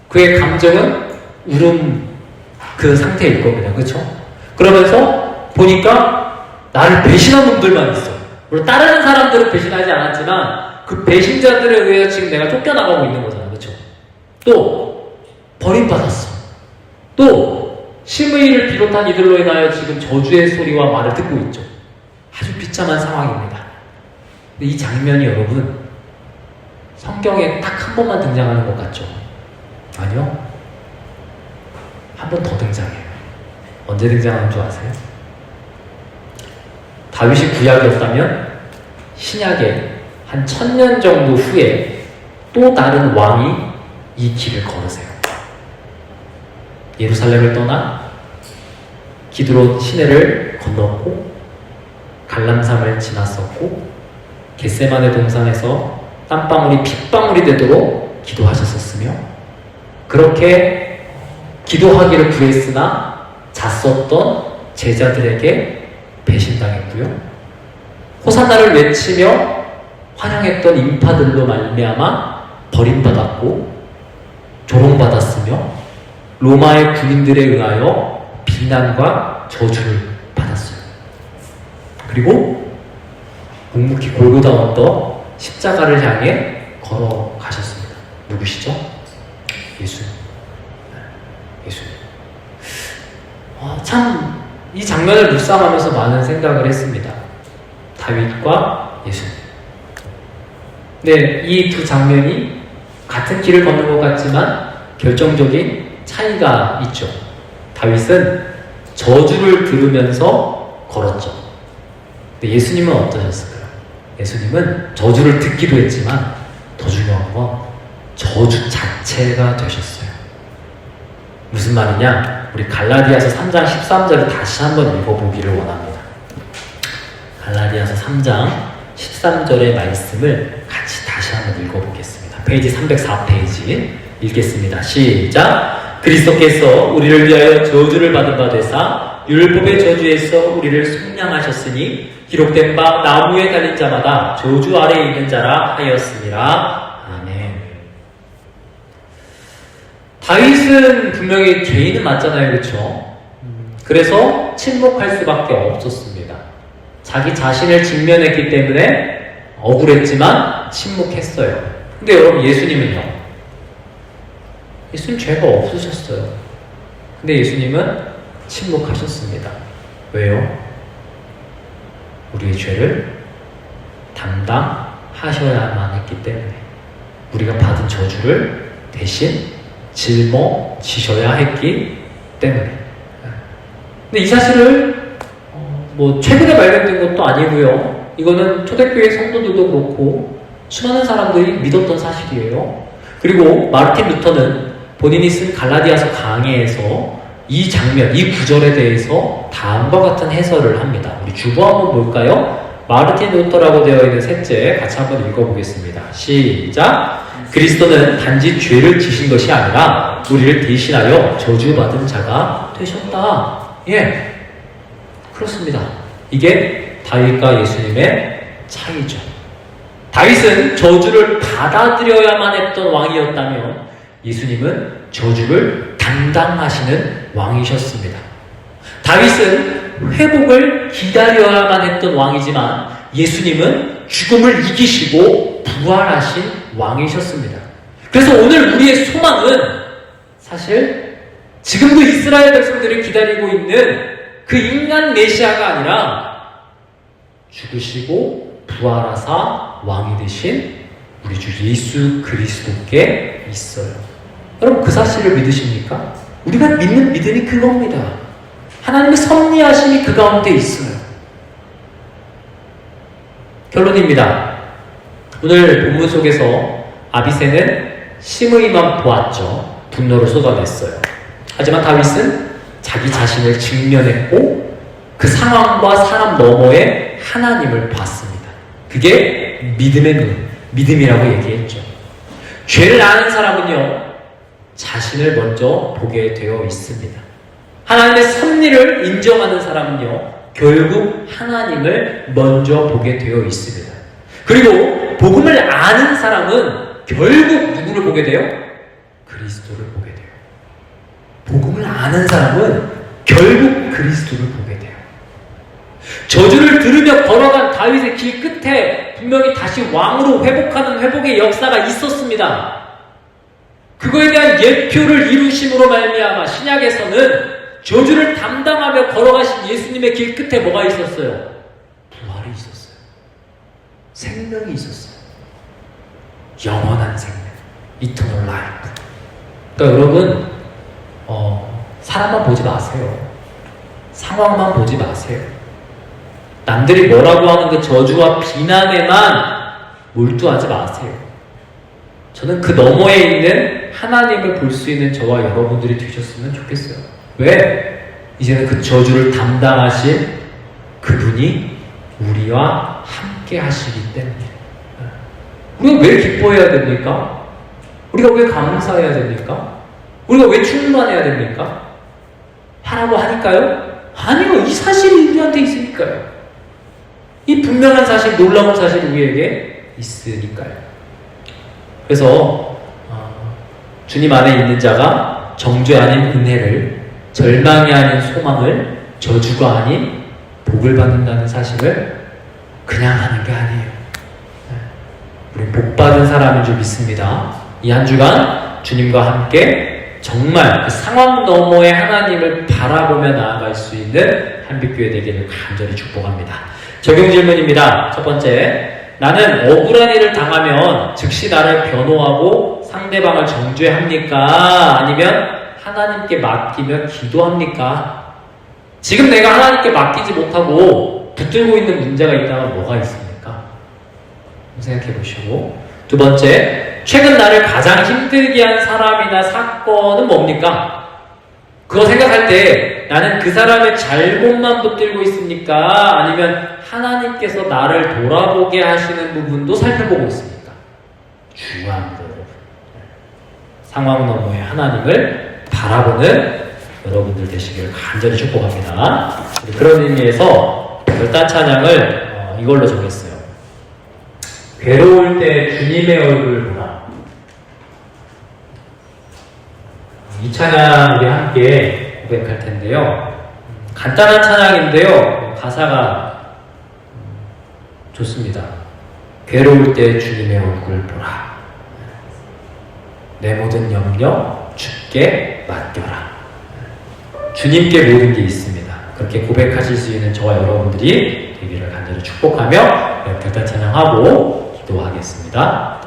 그의 감정은 울음 그 상태에 있거든요. 그렇죠? 그러면서 보니까 나를 배신한 놈들만 있어. 물론 다른 사람들은 배신하지 않았지만 그 배신자들에 의해서 지금 내가 쫓겨나가고 있는 거잖아. 그렇죠? 또 버림받았어. 또 심의를 비롯한 이들로 인하여 지금 저주의 소리와 말을 듣고 있죠. 아주 비참한 상황입니다. 근데 이 장면이 여러분 성경에 딱 한 번만 등장하는 것 같죠? 아니요. 한 번 더 등장해요. 언제 등장하는 줄 아세요? 다윗이 구약이었다면 신약에 한 1000년 정도 후에 또 다른 왕이 이 길을 걸으세요. 예루살렘을 떠나 기드론 시내를 건넜고 갈람산을 지났었고 겟세마네 동산에서 땀방울이 핏방울이 되도록 기도하셨었으며 그렇게 기도하기를 구했으나 잤었던 제자들에게 배신당했고요. 호산나를 외치며 환영했던 인파들로 말미암아 버림받았고 조롱받았으며 로마의 군인들에 의하여 비난과 저주를 받았어요. 그리고 묵묵히 골고다 언덕 십자가를 향해 걸어가셨습니다. 누구시죠? 예수님. 예수님. 참 이 장면을 묵상하면서 많은 생각을 했습니다. 다윗과 예수님. 네, 이 두 장면이 같은 길을 걷는 것 같지만 결정적인 차이가 있죠. 다윗은 저주를 들으면서 걸었죠. 근데 예수님은 어떠셨을까요? 예수님은 저주를 듣기도 했지만 더 중요한 건 저주 자체가 되셨어요. 무슨 말이냐? 우리 갈라디아서 3장 13절을 다시 한번 읽어보기를 원합니다. 갈라디아서 3장 13절의 말씀을 같이 다시 한번 읽어보겠습니다. 페이지 304페이지 읽겠습니다. 시작! 그리스도께서 우리를 위하여 저주를 받은 바 되사 율법의 저주에서 우리를 속량하셨으니 기록된 바 나무에 달린 자마다 저주 아래에 있는 자라 하였습니다. 아멘. 다윗은 분명히 죄인은 맞잖아요. 그렇죠? 그래서 침묵할 수밖에 없었습니다. 자기 자신을 직면했기 때문에 억울했지만 침묵했어요. 근데 여러분 예수님은요? 예수님 죄가 없으셨어요. 근데 예수님은 침묵하셨습니다. 왜요? 우리의 죄를 담당하셔야만 했기 때문에 우리가 받은 저주를 대신 짊어지셔야 했기 때문에. 근데 이 사실을 최근에 발견된 것도 아니고요. 이거는 초대교회 성도들도 그렇고 수많은 사람들이 믿었던 사실이에요. 그리고 마르틴 루터는 본인이 쓴 갈라디아서 강해에서 이 장면, 이 구절에 대해서 다음과 같은 해설을 합니다. 우리 주보 한번 볼까요? 마르틴 루터라고 되어 있는 셋째 같이 한번 읽어보겠습니다. 시작! 그리스도는 단지 죄를 지신 것이 아니라 우리를 대신하여 저주받은 자가 되셨다. 예, 그렇습니다. 이게 다윗과 예수님의 차이죠. 다윗은 저주를 받아들여야만 했던 왕이었다면 예수님은 저주를 담당하시는 왕이셨습니다. 다윗은 회복을 기다려야만 했던 왕이지만 예수님은 죽음을 이기시고 부활하신 왕이셨습니다. 그래서 오늘 우리의 소망은 사실 지금도 이스라엘 백성들이 기다리고 있는 그 인간 메시아가 아니라 죽으시고 부활하사 왕이 되신 우리 주 예수 그리스도께 있어요. 여러분 그 사실을 믿으십니까? 우리가 믿는 믿음이 그겁니다. 하나님의 섭리하심이 그 가운데 있어요. 결론입니다. 오늘 본문 속에서 아비새는 심의만 보았죠. 분노를 쏟아냈어요. 하지만 다윗은 자기 자신을 직면했고 그 상황과 사람 너머에 하나님을 봤습니다. 그게 믿음의 눈, 믿음이라고 얘기했죠. 죄를 아는 사람은요, 자신을 먼저 보게 되어 있습니다. 하나님의 섭리를 인정하는 사람은요, 결국 하나님을 먼저 보게 되어 있습니다. 그리고 복음을 아는 사람은 결국 누구를 보게 돼요? 그리스도를 보게 돼요. 복음을 아는 사람은 결국 그리스도를 보게 돼요. 저주를 들으며 걸어간 다윗의 길 끝에 분명히 다시 왕으로 회복하는 회복의 역사가 있었습니다. 그거에 대한 예표를 이루심으로 말미암아 신약에서는 저주를 담당하며 걸어가신 예수님의 길 끝에 뭐가 있었어요? 부활이 있었어요. 생명이 있었어요. 영원한 생명, Eternal Life. 그러니까 여러분, 사람만 보지 마세요. 상황만 보지 마세요. 남들이 뭐라고 하는 그 저주와 비난에만 몰두하지 마세요. 저는 그 너머에 있는 하나님을 볼 수 있는 저와 여러분들이 되셨으면 좋겠어요. 왜? 이제는 그 저주를 담당하신 그분이 우리와 함께 하시기 때문에. 우리가 왜 기뻐해야 됩니까? 우리가 왜 감사해야 됩니까? 우리가 왜 충만해야 됩니까? 하라고 하니까요? 아니요. 이 사실이 우리한테 있으니까요. 이 분명한 사실, 놀라운 사실이 우리에게 있으니까요. 그래서 주님 안에 있는 자가 정죄 아닌 은혜를, 절망이 아닌 소망을, 저주가 아닌 복을 받는다는 사실을 그냥 하는 게 아니에요. 우리 복 받은 사람인 줄 믿습니다. 이 한 주간 주님과 함께 정말 그 상황 너머의 하나님을 바라보며 나아갈 수 있는 한빛교회 되기를 간절히 축복합니다. 적용 질문입니다. 첫 번째, 나는 억울한 일을 당하면 즉시 나를 변호하고 상대방을 정죄합니까? 아니면 하나님께 맡기며 기도합니까? 지금 내가 하나님께 맡기지 못하고 붙들고 있는 문제가 있다면 뭐가 있습니까? 생각해 보시고. 두 번째, 최근 나를 가장 힘들게 한 사람이나 사건은 뭡니까? 그거 생각할 때 나는 그 사람의 잘못만 붙들고 있습니까? 아니면 하나님께서 나를 돌아보게 하시는 부분도 살펴보고 있습니까? 중요합니다, 여러분. 상황 너머의 하나님을 바라보는 여러분들 되시기를 간절히 축복합니다. 그런 의미에서 결단 찬양을 이걸로 정했어요. 괴로울 때 주님의 얼굴 보라. 이 찬양 우리 함께 고백할 텐데요. 간단한 찬양인데요. 가사가 좋습니다. 괴로울 때 주님의 얼굴 보라. 내 모든 염려 주께 맡겨라. 주님께 모든 게 있습니다. 그렇게 고백하실 수 있는 저와 여러분들이 되기를 간절히 축복하며 결단 찬양하고 기도하겠습니다.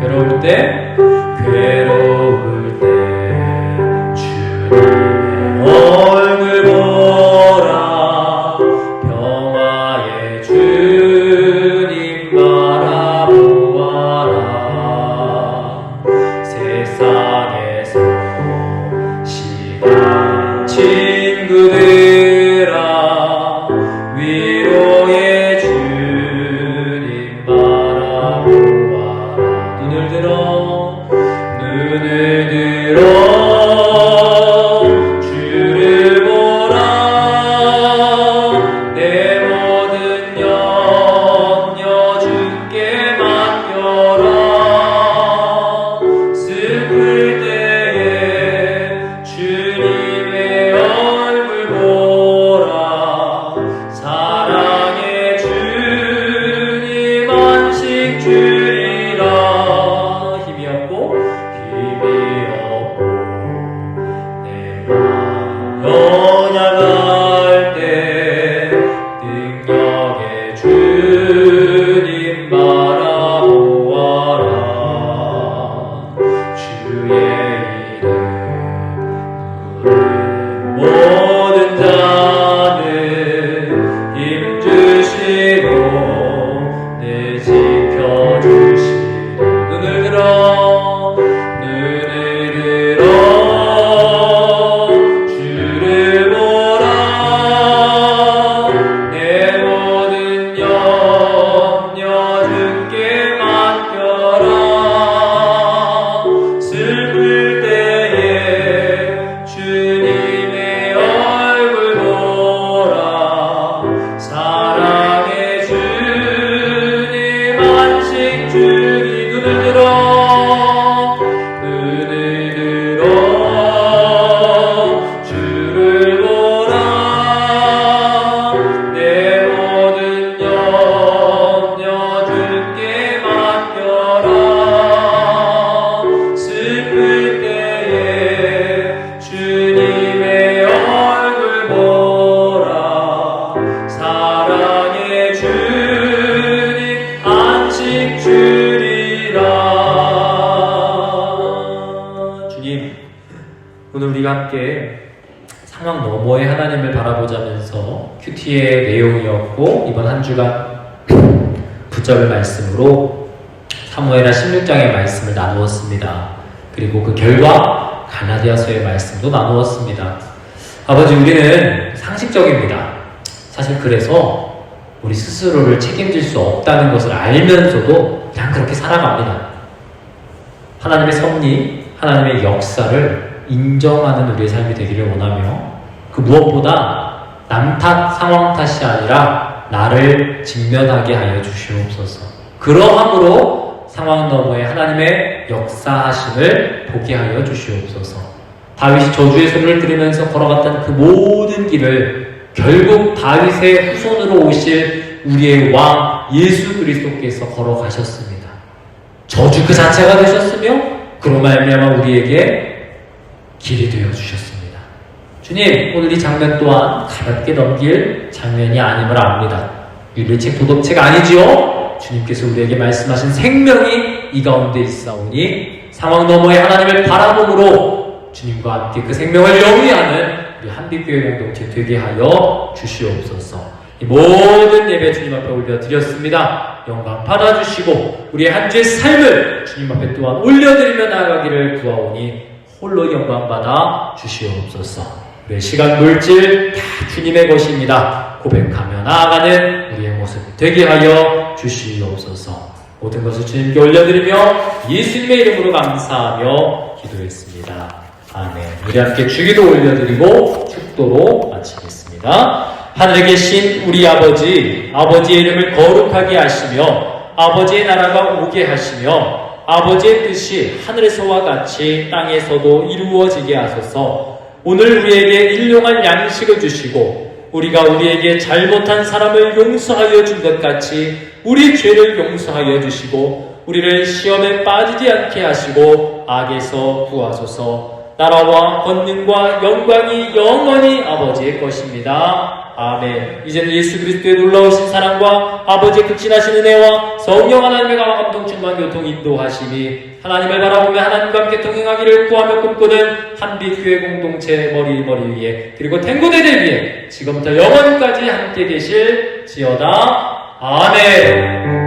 괴로울 때 주님의 얼굴 보라. 평화의 주님 바라보아라. 세상 나갈 때 능력의 주님 바라보아라. 주의 이름 부르는 모든 자는 힘주시고 늘 지켜주시리. 눈을 들어 주를 보라. 내 모든 염려 주께 맡겨라. 슬플 때에 주님의 얼굴 보라. 사랑의 주님 안식 주니. 눈을 들어 주를 보라. 내 모든 염려 주께 맡겨라. 슬플 때에 주님의 얼굴 보라. 사랑의 주님 안식 주리라. 주님, 오늘 우리가 함께 상황 너머의 하나님을 바라보자면서 큐티의 내용이었고, 이번 한 주간 붙잡을 말씀으로 사무엘하 16장의 말씀을 나누었습니다. 그리고 그 결과 갈라디아서의 말씀도 나누었습니다. 아버지, 우리는 상식적입니다. 사실 그래서 우리 스스로를 책임질 수 없다는 것을 알면서도 그냥 그렇게 살아갑니다. 하나님의 섭리, 하나님의 역사를 인정하는 우리의 삶이 되기를 원하며, 그 무엇보다 남 탓, 상황 탓이 아니라 나를 직면하게 하여 주시옵소서. 그러함으로 상황 너머에 하나님의 역사하심을 보게 하여 주시옵소서. 다윗이 저주의 소리를 들으면서 걸어갔던 그 모든 길을 결국 다윗의 후손으로 오실 우리의 왕 예수 그리스도께서 걸어가셨습니다. 저주 그 자체가 되셨으며 그로 말미암아 우리에게 길이 되어 주셨습니다. 주님, 오늘 이 장면 또한 가볍게 넘길 장면이 아님을 압니다. 윤리책, 도덕책 아니지요? 주님께서 우리에게 말씀하신 생명이 이 가운데 있사오니 상황 너머의 하나님을 바라봄으로 주님과 함께 그 생명을 영위하는 우리 한빛교회 공동체 되게 하여 주시옵소서. 이 모든 예배 주님 앞에 올려드렸습니다. 영광 받아주시고 우리의 한 주의 삶을 주님 앞에 또한 올려드리며 나아가기를 구하오니 홀로 영광 받아 주시옵소서. 우리의 시간 물질 다 주님의 것입니다. 고백하며 나아가는 우리의 모습 되게 하여 주시옵소서. 모든 것을 주님께 올려드리며 예수님의 이름으로 감사하며 기도했습니다. 아멘. 우리 함께 주기도 올려드리고 축도로 마치겠습니다. 하늘에 계신 우리 아버지, 아버지의 이름을 거룩하게 하시며 아버지의 나라가 오게 하시며 아버지의 뜻이 하늘에서와 같이 땅에서도 이루어지게 하소서. 오늘 우리에게 일용할 양식을 주시고 우리가 우리에게 잘못한 사람을 용서하여 준 것 같이 우리 죄를 용서하여 주시고 우리를 시험에 빠지지 않게 하시고 악에서 구하소서. 나라와 권능과 영광이 영원히 아버지의 것입니다. 아멘. 이제는 예수 그리스도의 놀라우신 사랑과 아버지의 극진하신 은혜와 성령 하나님의 강화 감동 충만 교통 인도하심이 하나님을 바라보며 하나님과 함께 동행하기를 구하며 꿈꾸는 한빛교회 공동체 머리 위에 그리고 탱고대들 위에 지금부터 영원까지 함께 계실지어다. 아멘.